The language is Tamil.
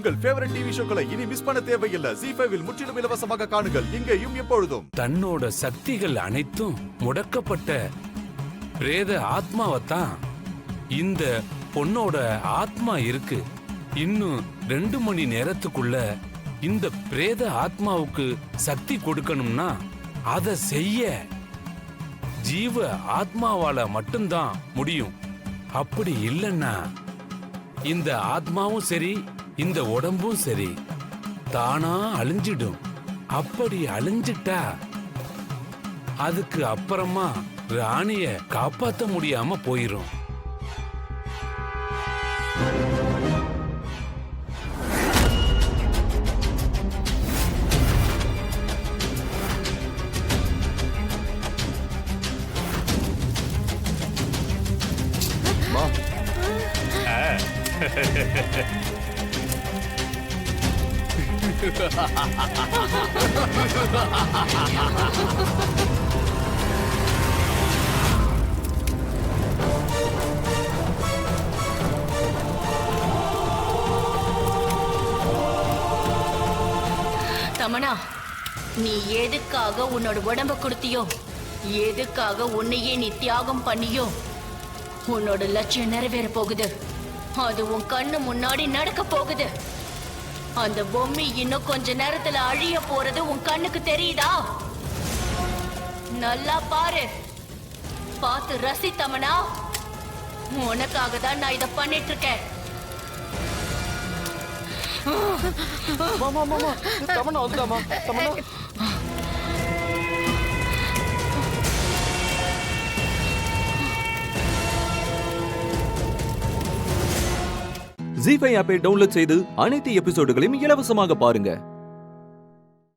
உங்கள் ஃபேவரட் டிவி ஷோக்களை இனி மிஸ் பண்ண தேவையில்லை. ஜீ5 இல் முற்றிலும் இலவசமாக காணுங்கள், இங்கேயும் எப்பொழுதும். தன்னோட சக்திகள் அனைத்தும் முடக்கப்பட்ட பிரேத ஆத்மாவத்தான் இந்த பொண்ணோட ஆத்மா இருக்கு. இன்னும் 2 மணி நேரத்துக்குள்ள இந்த பிரேத ஆத்மாவுக்கு சக்தி கொடுக்கணும்னா அதை செய்ய ஜீவ ஆத்மாவால மட்டும்தான் முடியும். அப்படி இல்லைன்னா இந்த ஆத்மாவும் சரி இந்த உடம்பும் சரி தானா அழிஞ்சிடும். அப்படி அழிஞ்சிட்டா அதுக்கு அப்புறமா ராணிய காப்பாத்த முடியாம போயிரும். தமனா, நீ எதுக்காக உன்னோட உடம்ப கொடுத்தியோ, எதுக்காக உன்னையே நீ தியாகம் பண்ணியோ, உன்னோட லட்சியம் நிறைவேற போகுது. அது உன் கண்ணு முன்னாடி நடக்க போகுது. அந்த பொம்மை இன்னும் கொஞ்ச நேரத்துல அழிய போறது உன் கண்ணுக்கு தெரியுதா? நல்லா பாரு, பார்த்து ரசி தமனா. உனக்காக தான் நான் இத பண்ணிட்டு இருக்கேன். ஜீ5 ஆப்பை டவுன்லோட் செய்து அனைத்து எபிசோடுகளையும் இலவசமாக பாருங்க.